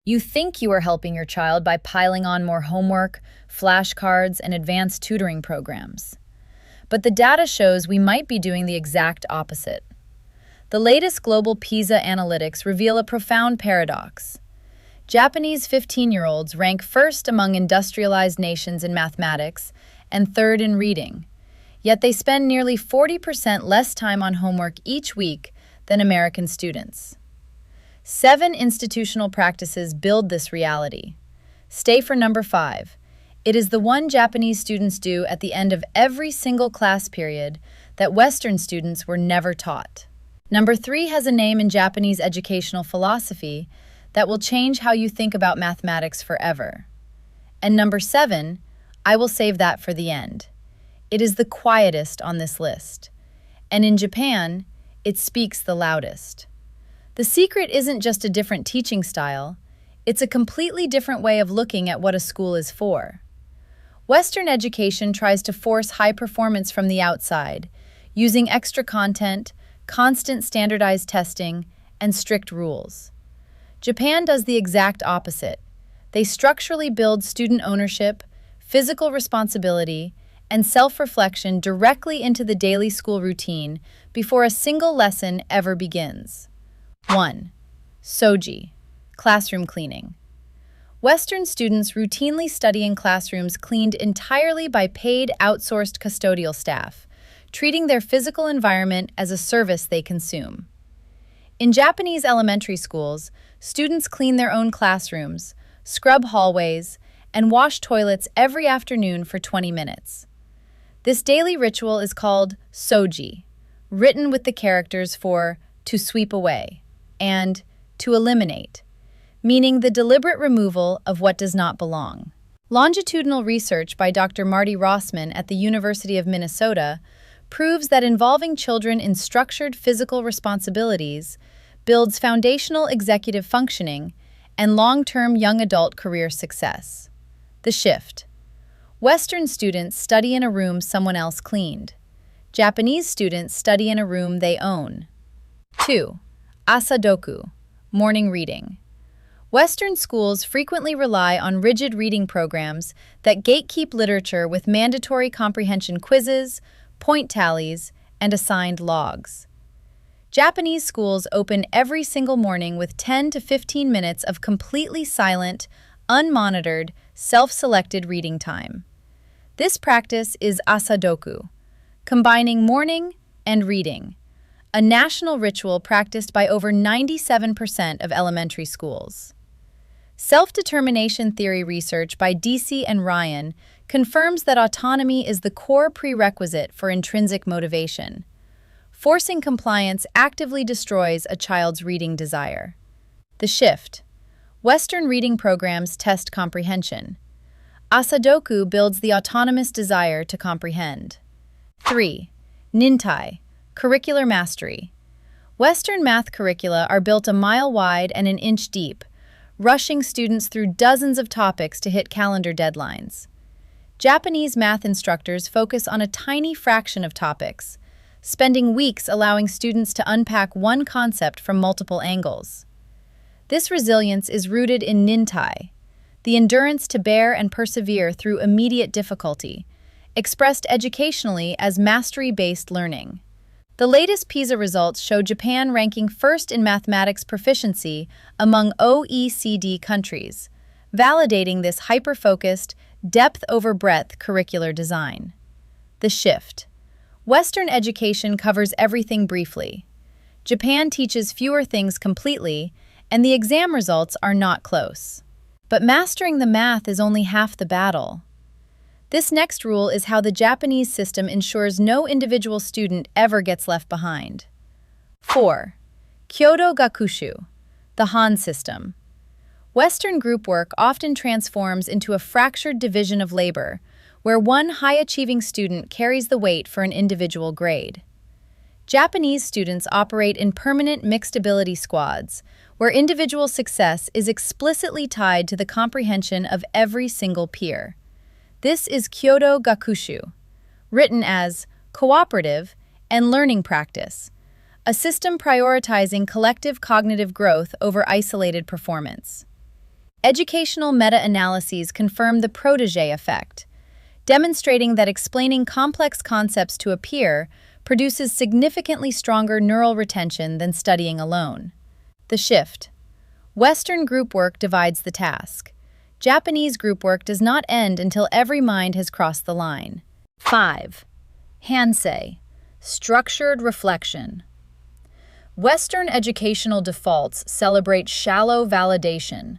You think you are helping your child by piling on more homework, flashcards, and advanced tutoring programs. But the data shows we might be doing the exact opposite. The latest global PISA analytics reveal a profound paradox. Japanese 15-year-olds rank first among industrialized nations in mathematics and third in reading, yet they spend nearly 40% less time on homework each week than American students. 7 institutional practices build this reality. Stay for number 5. It is the one Japanese students do at the end of every single class period that Western students were never taught. Number 3 has a name in Japanese educational philosophy that will change how you think about mathematics forever. And number 7, I will save that for the end. It is the quietest on this list. And in Japan, it speaks the loudest. The secret isn't just a different teaching style, it's a completely different way of looking at what a school is for. Western education tries to force high performance from the outside, using extra content, constant standardized testing, and strict rules. Japan does the exact opposite. They structurally build student ownership, physical responsibility, and self-reflection directly into the daily school routine before a single lesson ever begins. 1. Soji, classroom cleaning. Western students routinely study in classrooms cleaned entirely by paid outsourced custodial staff, treating their physical environment as a service they consume. In Japanese elementary schools, students clean their own classrooms, scrub hallways, and wash toilets every afternoon for 20 minutes. This daily ritual is called Soji, written with the characters for to sweep away and to eliminate, meaning the deliberate removal of what does not belong. Longitudinal research by Dr. Marty Rossman at the University of Minnesota proves that involving children in structured physical responsibilities builds foundational executive functioning and long-term young adult career success. The shift. Western students study in a room someone else cleaned. Japanese students study in a room they own. 2. Asadoku, morning reading. Western schools frequently rely on rigid reading programs that gatekeep literature with mandatory comprehension quizzes, point tallies, and assigned logs. Japanese schools open every single morning with 10 to 15 minutes of completely silent, unmonitored, self-selected reading time. This practice is Asadoku, combining morning and reading, a national ritual practiced by over 97% of elementary schools. Self-determination theory research by DC and Ryan confirms that autonomy is the core prerequisite for intrinsic motivation. Forcing compliance actively destroys a child's reading desire. The shift. Western reading programs test comprehension. Asadoku builds the autonomous desire to comprehend. 3. Nintai, curricular mastery. Western math curricula are built a mile wide and an inch deep, rushing students through dozens of topics to hit calendar deadlines. Japanese math instructors focus on a tiny fraction of topics, spending weeks allowing students to unpack one concept from multiple angles. This resilience is rooted in Nintai, the endurance to bear and persevere through immediate difficulty, expressed educationally as mastery-based learning. The latest PISA results show Japan ranking first in mathematics proficiency among OECD countries, validating this hyper-focused, depth-over-breadth curricular design. The shift. Western education covers everything briefly. Japan teaches fewer things completely, and the exam results are not close. But mastering the math is only half the battle. This next rule is how the Japanese system ensures no individual student ever gets left behind. 4. Kyoto Gakushu, the Han system. Western group work often transforms into a fractured division of labor, where one high-achieving student carries the weight for an individual grade. Japanese students operate in permanent mixed ability squads, where individual success is explicitly tied to the comprehension of every single peer. This is Kyoto Gakushu, written as Cooperative and Learning Practice, a system prioritizing collective cognitive growth over isolated performance. Educational meta-analyses confirm the protégé effect, demonstrating that explaining complex concepts to a peer produces significantly stronger neural retention than studying alone. The shift. Western group work divides the task. Japanese group work does not end until every mind has crossed the line. 5. Hansei, structured reflection. Western educational defaults celebrate shallow validation,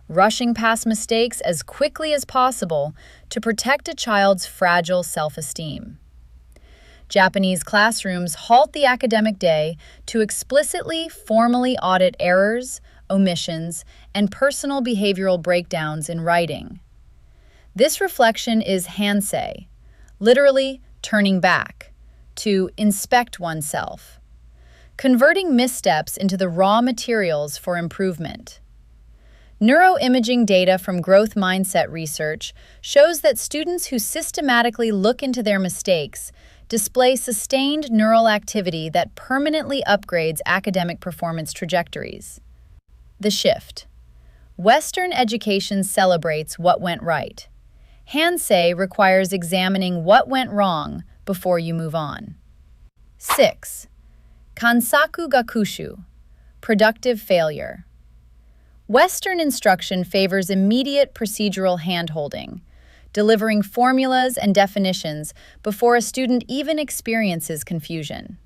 rushing past mistakes as quickly as possible to protect a child's fragile self-esteem. Japanese classrooms halt the academic day to explicitly, formally audit errors, omissions, and personal behavioral breakdowns in writing. This reflection is Hansei, literally turning back, to inspect oneself, converting missteps into the raw materials for improvement. Neuroimaging data from growth mindset research shows that students who systematically look into their mistakes display sustained neural activity that permanently upgrades academic performance trajectories. The shift. Western education celebrates what went right. Hansei requires examining what went wrong before you move on. 6. Tansaku Gakushu, productive failure. Western instruction favors immediate procedural handholding, delivering formulas and definitions before a student even experiences confusion.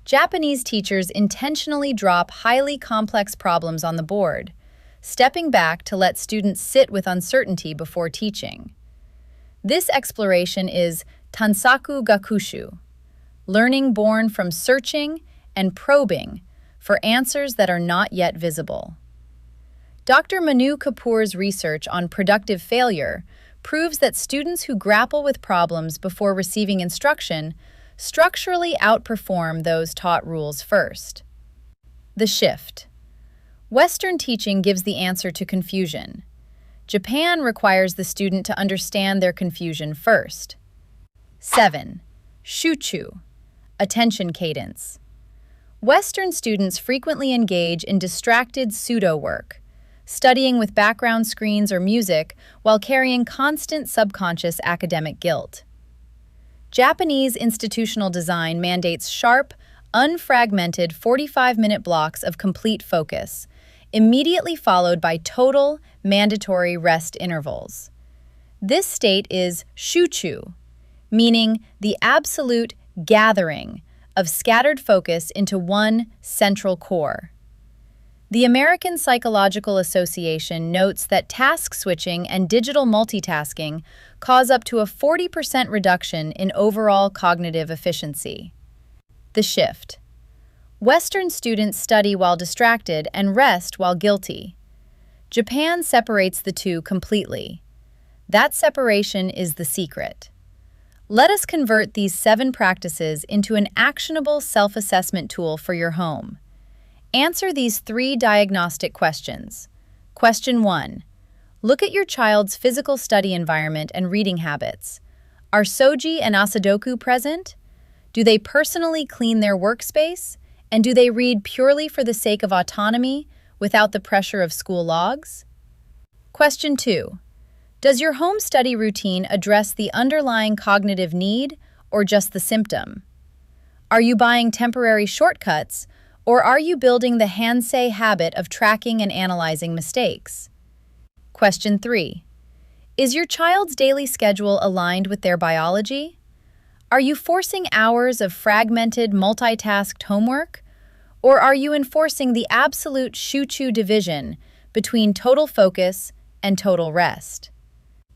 Japanese teachers intentionally drop highly complex problems on the board, stepping back to let students sit with uncertainty before teaching. This exploration is Tansaku Gakushu, learning born from searching and probing for answers that are not yet visible. Dr. Manu Kapoor's research on productive failure proves that students who grapple with problems before receiving instruction structurally outperform those taught rules first. The shift. Western teaching gives the answer to confusion. Japan requires the student to understand their confusion first. 7. Shuchu, attention cadence. Western students frequently engage in distracted pseudo-work, studying with background screens or music while carrying constant subconscious academic guilt. Japanese institutional design mandates sharp, unfragmented 45-minute blocks of complete focus, immediately followed by total, mandatory rest intervals. This state is shuchu, meaning the absolute gathering of scattered focus into one central core. The American Psychological Association notes that task switching and digital multitasking cause up to a 40% reduction in overall cognitive efficiency. The shift. Western students study while distracted and rest while guilty. Japan separates the two completely. That separation is the secret. Let us convert these 7 practices into an actionable self-assessment tool for your home. Answer these 3 diagnostic questions. Question 1. Look at your child's physical study environment and reading habits. Are Soji and Asadoku present? Do they personally clean their workspace? And do they read purely for the sake of autonomy, without the pressure of school logs? Question 2. Does your home study routine address the underlying cognitive need or just the symptom? Are you buying temporary shortcuts, or are you building the Hansei habit of tracking and analyzing mistakes? Question 3. Is your child's daily schedule aligned with their biology? Are you forcing hours of fragmented, multitasked homework? Or are you enforcing the absolute shuchu division between total focus and total rest?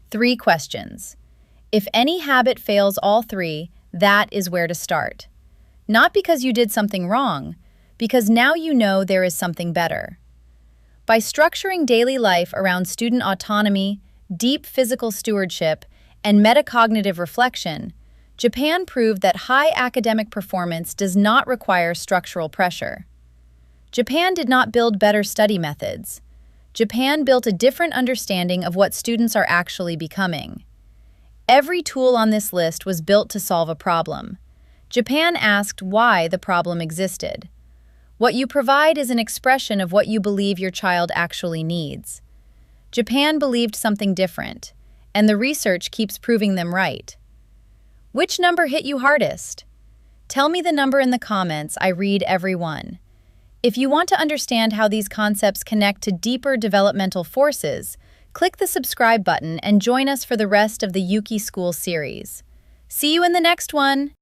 3 questions. If any habit fails all 3, that is where to start. Not because you did something wrong, because now you know there is something better. By structuring daily life around student autonomy, deep physical stewardship, and metacognitive reflection, Japan proved that high academic performance does not require structural pressure. Japan did not build better study methods. Japan built a different understanding of what students are actually becoming. Every tool on this list was built to solve a problem. Japan asked why the problem existed. What you provide is an expression of what you believe your child actually needs. Japan believed something different, and the research keeps proving them right. Which number hit you hardest? Tell me the number in the comments. I read every one. If you want to understand how these concepts connect to deeper developmental forces, click the subscribe button and join us for the rest of the Yuki School series. See you in the next one!